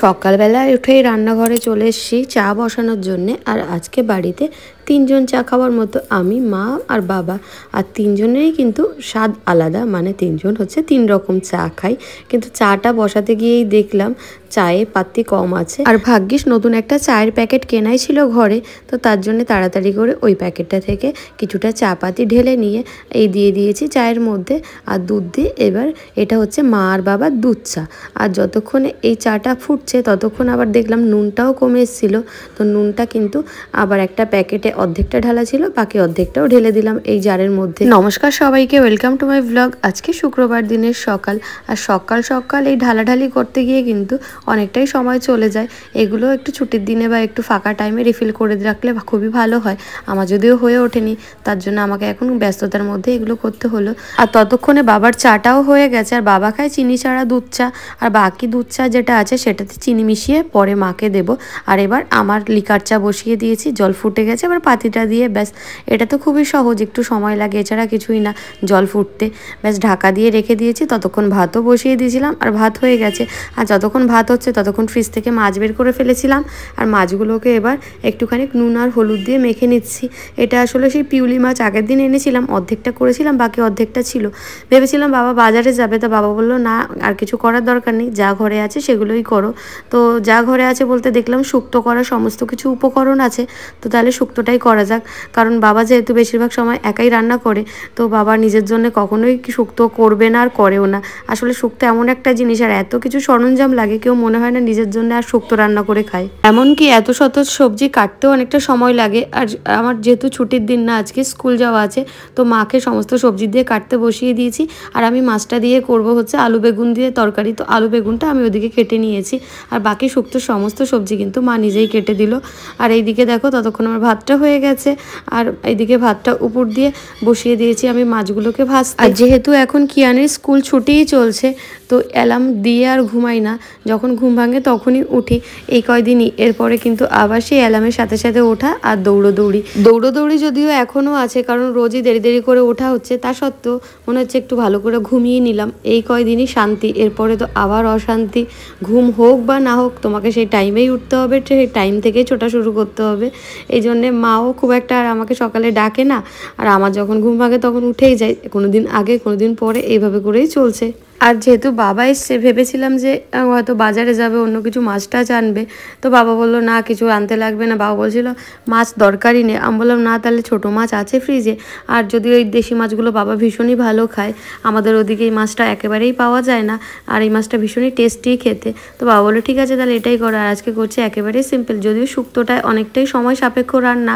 সকালবেলা উঠেই রান্নাঘরে চলে এসেছি চা বসানোর জন্যে। আর আজকে বাড়িতে 3 জন চা খাওয়ার মতো, আমি, মা আর বাবা। আর 3 জনেরই কিন্তু স্বাদ আলাদা, মানে 3 জন হচ্ছে 3 রকম চা খাই। কিন্তু চাটা বসাতে গিয়েই দেখলাম চায়ে পাত্তি কম আছে। আর ভাগ্যিস নতুন একটা চায়ের প্যাকেট কেনাই ছিল ঘরে, তো তার জন্য তাড়াতাড়ি করে ওই প্যাকেটটা থেকে কিছুটা চা পাতি ঢেলে নিয়ে এই দিয়ে দিয়েছি চায়ের মধ্যে আর দুধ দিয়ে। এবার এটা হচ্ছে মা আর বাবার দুধ চা। আর যতক্ষণে এই চাটা ফুটছে ততক্ষণ আবার দেখলাম নুনটাও কমে এসেছিলো, তো নুনটা কিন্তু আবার একটা প্যাকেটে অর্ধেকটা ঢালা ছিল, বাকি অর্ধেকটাও ঢেলে দিলাম এই জারের মধ্যে। নমস্কার সবাইকে, ওয়েলকাম টু মাই ব্লগ। আজকে শুক্রবার দিনের সকাল, আর সকাল সকাল এই ঢালাঢালি করতে গিয়ে কিন্তু অনেকটাই সময় চলে যায়। এগুলো একটু ছুটির দিনে বা একটু ফাঁকা টাইমে রিফিল করে রাখলে খুবই ভালো হয়। আমার যদিও হয়ে ওঠেনি, তার জন্য আমাকে এখন ব্যস্ততার মধ্যে এগুলো করতে হলো। আর ততক্ষণে বাবার চাটাও হয়ে গেছে, আর বাবা খায় চিনি ছাড়া দুধ চা, আর বাকি দুধ চা যেটা আছে সেটাতে চিনি মিশিয়ে পরে মাকে দেবো। আর এবার আমার লিকার চা বসিয়ে দিয়েছি, জল ফুটে গেছে, এবার পাতিটা দিয়ে ব্যাস। এটা তো খুবই সহজ, একটু সময় লাগে, এছাড়া কিছুই না জল ফুটতে। ব্যাস ঢাকা দিয়ে রেখে দিয়েছি, ততক্ষণ ভাতও বসিয়ে দিয়েছিলাম আর ভাত হয়ে গেছে। আর যতক্ষণ ভাত হচ্ছে ততক্ষণ ফ্রিজ থেকে মাছ বের করে ফেলেছিলাম, আর মাছগুলোকে এবার একটুখানি নুন আর হলুদ দিয়ে মেখে নিচ্ছি। এটা আসলে সেই পিউলি মাছ আগের দিন এনেছিলাম, অর্ধেকটা করেছিলাম, বাকি অর্ধেকটা ছিল। ভেবেছিলাম বাবা বাজারে যাবে, তো বাবা বললো না, আর কিছু করার দরকার নেই, যা ঘরে আছে সেগুলোই করো। তো যা ঘরে আছে বলতে দেখলাম শুক্তো করার সমস্ত কিছু উপকরণ আছে, তো তাহলে শুক্তোটাই করা যাক। কারণ বাবা যেহেতু বেশিরভাগ সময় একাই রান্না করে, তো বাবা নিজের জন্য কখনোই শুক্তো করবে না আর করেও না। আসলে শুক্তো এমন একটা জিনিস, আর এত কিছু সরঞ্জাম লাগে, কেউ মনে হয় না নিজের জন্য আর শুক্তো রান্না করে খায়। এমনকি এত শত সবজি কাটতেও অনেকটা সময় লাগে। আর আমার যেহেতু ছুটির দিন না, আজকে স্কুল যাওয়া আছে, তো মাকে সমস্ত সবজি দিয়ে কাটতে বসিয়ে দিয়েছি। আর আমি মাছটা দিয়ে করব হচ্ছে আলু বেগুন দিয়ে তরকারি, তো আলু বেগুনটা আমি ওদিকে কেটে নিয়েছি, আর বাকি শুক্তো সমস্ত সবজি কিন্তু মা নিজেই কেটে দিল। আর এইদিকে দেখো ততক্ষণ আমার ভাতটা হয়ে গেছে, আর এইদিকে ভাতটা উপর দিয়ে বসিয়ে দিয়েছি আমি মাছগুলোকে ভাজতে। আর যেহেতু এখন কিয়ানের স্কুল ছুটিই চলছে, তো অ্যালার্ম দিয়ে আর ঘুমাই না, যখন ঘুম ভাঙে তখনই উঠি এই কয়দিনই। এরপরে কিন্তু আবার সেই অ্যালার্মের সাথে সাথে ওঠা আর দৌড়োদৌড়ি যদিও এখনও আছে, কারণ রোজই দেরি দেরি করে ওঠা হচ্ছে, তা সত্ত্বেও মনে হচ্ছে একটু ভালো করে ঘুমিয়ে নিলাম, এই কয়দিনই শান্তি। এরপরে তো আবার অশান্তি, ঘুম হোক বা না হোক তোমাকে সেই টাইমেই উঠতে হবে, সেই টাইম থেকেই ছোটা শুরু করতে হবে। এই জন্যে মাও খুব একটা আর আমাকে সকালে ডাকে না, আর আমার যখন ঘুম ভাঙে তখন উঠেই যায়, কোনোদিন আগে কোনোদিন পরে, এইভাবে করেই চলছে। আর যেহেতু বাবা এসছে, ভেবেছিলাম যে হয়তো বাজারে যাবে, অন্য কিছু মাছ টাছ আনবে, তো বাবা বললো না, কিছু আনতে লাগবে না। বাবা বলছিল মাছ দরকারই নেই। আমি বললাম না, তাহলে ছোটো মাছ আছে ফ্রিজে। আর যদি ওই দেশি মাছগুলো বাবা ভীষণই ভালো খায়, আমাদের ওদিকে এই মাছটা একেবারেই পাওয়া যায় না, আর এই মাছটা ভীষণই টেস্টি খেতে। তো বাবা বললো ঠিক আছে, তাহলে এটাই করো। আর আজকে করছি একেবারেই সিম্পল, যদিও শুক্তোটায় অনেকটাই সময় সাপেক্ষ রান্না,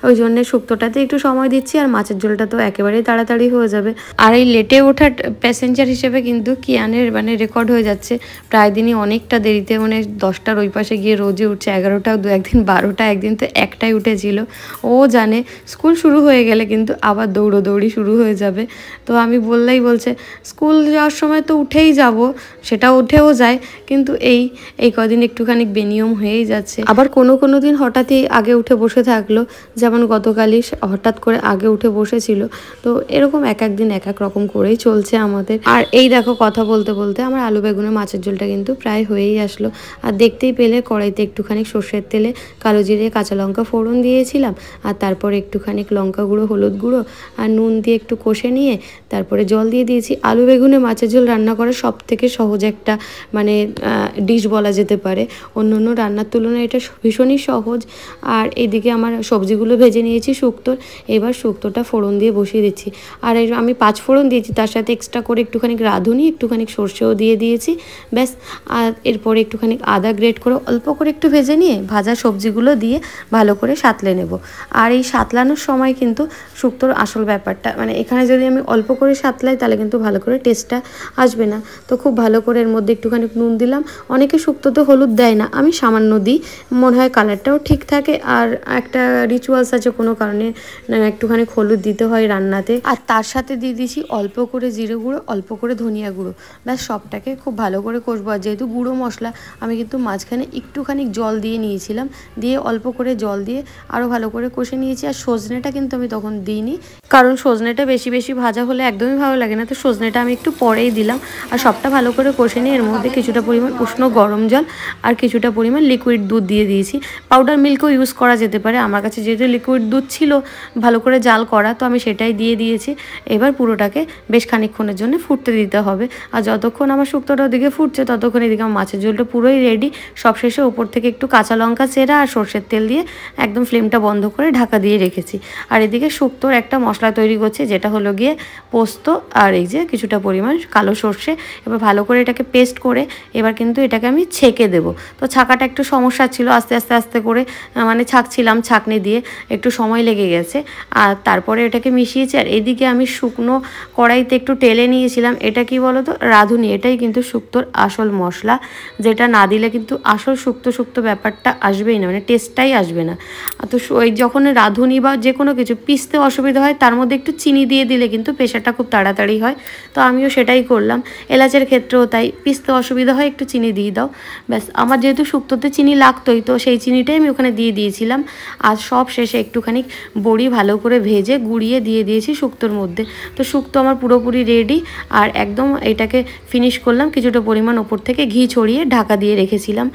ওই জন্যে শুক্তোটাতে একটু সময় দিচ্ছি, আর মাছের ঝোলটা তো একেবারেই তাড়াতাড়ি হয়ে যাবে। আর এই লেটে ওঠা প্যাসেঞ্জার হিসেবে কিন্তু কিয়ানের মানে রেকর্ড হয়ে যাচ্ছে, প্রায় দিনই অনেকটা দেরিতে, মানে 10টার ওই পাশে গিয়ে রোজই উঠছে, 11টা, একদিন 12টা, একদিন তো 1টায় উঠেছিল। ও জানে স্কুল শুরু হয়ে গেলে কিন্তু আবার দৌড়োদৌড়ি শুরু হয়ে যাবে। তো আমি বলছে স্কুল যাওয়ার সময় তো উঠেই যাব, সেটা উঠেও যায়, কিন্তু এই কদিন একটুখানি বেনিয়ম হয়েই যাচ্ছে। আবার কোনো দিন হঠাৎই আগে উঠে বসে থাকলো, যেমন গতকালই হঠাৎ করে আগে উঠে বসেছিল। তো এরকম এক দিন এক এক রকম করেই চলছে আমাদের। আর এই দেখো কথা বলতে বলতে আমার আলু বেগুনের মাছের ঝোলটা কিন্তু প্রায় হয়েই আসলো। আর দেখতেই পেলে কড়াইতে একটুখানি সর্ষের তেলে কালো জিরে কাঁচা লঙ্কা ফোড়ন দিয়েছিলাম, আর তারপরে একটুখানি লঙ্কা গুঁড়ো, হলুদ গুঁড়ো আর নুন দিয়ে একটু কষে নিয়ে তারপরে জল দিয়ে দিয়েছি। আলু বেগুনে মাছের ঝোল রান্না করা সব থেকে সহজ একটা মানে ডিশ বলা যেতে পারে, অন্য রান্নার তুলনায় এটা ভীষণই সহজ। আর এইদিকে আমার সবজিগুলো ভেজে নিয়েছি শুক্তোর, এবার শুক্তোটা ফোড়ন দিয়ে বসিয়ে দিচ্ছি। আর আমি 5 ফোড়ন দিয়েছি, তার সাথে এক্সট্রা করে একটুখানি রাঁধুনি, একটুখানি সর্ষেও দিয়ে দিয়েছি, ব্যাস। আর এরপরে একটুখানি আদা গ্রেট করে অল্প করে একটু ভেজে নিয়ে ভাজা সবজিগুলো দিয়ে ভালো করে সাঁতলে নেব। আর এই সাঁতলানোর সময় কিন্তু শুক্তোর আসল ব্যাপারটা, মানে এখানে যদি আমি অল্প করে সাঁতলাই তাহলে কিন্তু ভালো করে টেস্টটা আসবে না। তো খুব ভালো করে এর মধ্যে একটুখানি নুন দিলাম, অনেকে শুক্তোতে হলুদ দেয় না, আমি সামান্য দিই, মনে হয় কালারটাও ঠিক থাকে। আর একটা রিচুয়ালস আছে, কোনো কারণে একটুখানি হলুদ দিতে হয় রান্নাতে। আর তার সাথে দিয়ে দিয়েছি অল্প করে জিরে গুঁড়ো, অল্প করে ধনিয়া গুঁড়ো, ব্যাস সবটাকে খুব ভালো করে কষবো। আর যেহেতু গুঁড়ো মশলা, আমি কিন্তু মাঝখানে একটুখানি জল দিয়ে নিয়েছিলাম, দিয়ে অল্প করে জল দিয়ে আরও ভালো করে কষে নিয়েছি। আর সজনেটা কিন্তু আমি তখন দিইনি, কারণ সজনেটা বেশি বেশি ভাজা হলে একদমই ভালো লাগে না, তো সজনেটা আমি একটু পরেই দিলাম। আর সবটা ভালো করে কষে নিয়ে এর মধ্যে কিছুটা পরিমাণ উষ্ণ গরম জল আর কিছুটা পরিমাণ লিকুইড দুধ দিয়ে দিয়েছি। পাউডার মিল্কও ইউজ করা যেতে পারে, আমার কাছে যেহেতু লিকুইড দুধ ছিল ভালো করে জাল করা, তো আমি সেটাই দিয়ে দিয়েছি। এবার পুরোটাকে বেশ খানিকক্ষণের জন্য ফুটতে দিতে হবে। আর যতক্ষণ আমার শুক্তোটা ওদিকে ফুটছে, ততক্ষণ এদিকে আমার মাছের ঝোলটা পুরোই রেডি। সবশেষে ওপর থেকে একটু কাঁচা লঙ্কা চেরা আর সর্ষের তেল দিয়ে একদম ফ্লেমটা বন্ধ করে ঢাকা দিয়ে রেখেছি। আর এদিকে শুক্তোর একটা মশলা তৈরি করছি, যেটা হলো গিয়ে পোস্ত আর এই যে কিছুটা পরিমাণ কালো সর্ষে। এবার ভালো করে এটাকে পেস্ট করে এবার কিন্তু এটাকে আমি ছেঁকে দেবো। তো ছাকাটা একটু সমস্যা ছিল, আস্তে আস্তে আস্তে করে মানে ছাঁকছিলাম, ছাঁকনি দিয়ে একটু সময় লেগে গেছে। আর তারপরে এটাকে মিশিয়েছি। আর এদিকে আমি শুকনো কড়াইতে একটু টেলে নিয়েছিলাম, এটা কি বলো তো, রাঁধুনি। এটাই কিন্তু শুক্তোর আসল মশলা, যেটা না দিলে কিন্তু আসল শুক্তো ব্যাপারটা আসবেই না, মানে টেস্টটাই আসবে না। তো ওই যখন রাঁধুনি বা যে কোনো কিছু পিষতে অসুবিধা হয়, তার মধ্যে একটু চিনি দিয়ে দিলে কিন্তু পেশাটা খুব তাড়াতাড়ি হয়। তো আমিও সেটাই করলাম। এলাচের ক্ষেত্রেও তাই, পিষতে অসুবিধা হয় একটু চিনি দিয়ে দাও, ব্যাস। আমার যেহেতু শুক্তোতে চিনি লাগতোই, তো সেই চিনিটাই আমি ওখানে দিয়ে দিয়েছিলাম। আর সব শেষে একটুখানি বড়ি ভালো করে ভেজে গুঁড়িয়ে দিয়ে দিয়েছি শুক্তোর মধ্যে। তো শুক্তো আমার পুরোপুরি রেডি। আর একদম এটাকে ফিনিশ করলাম, কিছুটা পরিমাণ ওপর থেকে ঘি ছড়িয়ে ঢাকা দিয়ে রেখেছিলাম।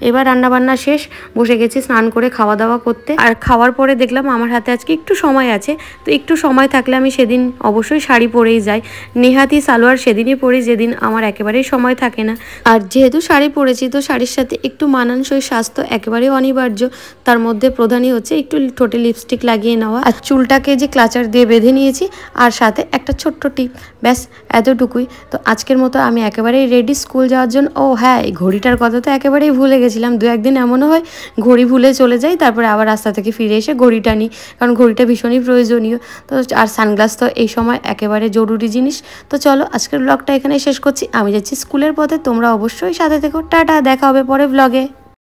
এবার রান্নাবান্না শেষ, বসে গেছি স্নান করে খাওয়া দাওয়া করতে। আর খাওয়ার পরে দেখলাম আমার হাতে আজকে একটু সময় আছে, তো একটু সময় থাকলে আমি সেদিন অবশ্যই শাড়ি পরেই যাই। নেহাতি সালোয়ার সেদিনই পরি যেদিন আমার একেবারেই সময় থাকে না। আর যেহেতু শাড়ি পরেছি, তো শাড়ির সাথে একটু মানানসই স্বাস্থ্য একেবারেই অনিবার্য। তার মধ্যে প্রধানই হচ্ছে একটু ঠোঁটে লিপস্টিক লাগিয়ে নেওয়া, আর চুলটাকে যে ক্লাচার দিয়ে বেঁধে নিয়েছি, আর সাথে একটা ছোট্ট টিপ, ব্যাস এতটুকুই। তো আজকের মতো আমি একেবারেই রেডি স্কুল যাওয়ার জন্য। ও হ্যাঁ, এই ঘড়িটার কথা তো একেবারেই ভুলে গেছিলাম। দু একদিন এমনও হয় ঘড়ি ভুলে চলে যাই, তারপরে আবার রাস্তা থেকে ফিরে এসে ঘড়িটা নিই, কারণ ঘড়িটা ভীষণই প্রয়োজনীয়। তো আর সানগ্লাস তো এই সময় একেবারে জরুরি জিনিস। তো চলো আজকের ব্লগটা এখানে শেষ করছি। আমি যাচ্ছি স্কুলের পথে, তোমরা অবশ্যই সাথে থেকো। টাটা, দেখা হবে পরে ব্লগে।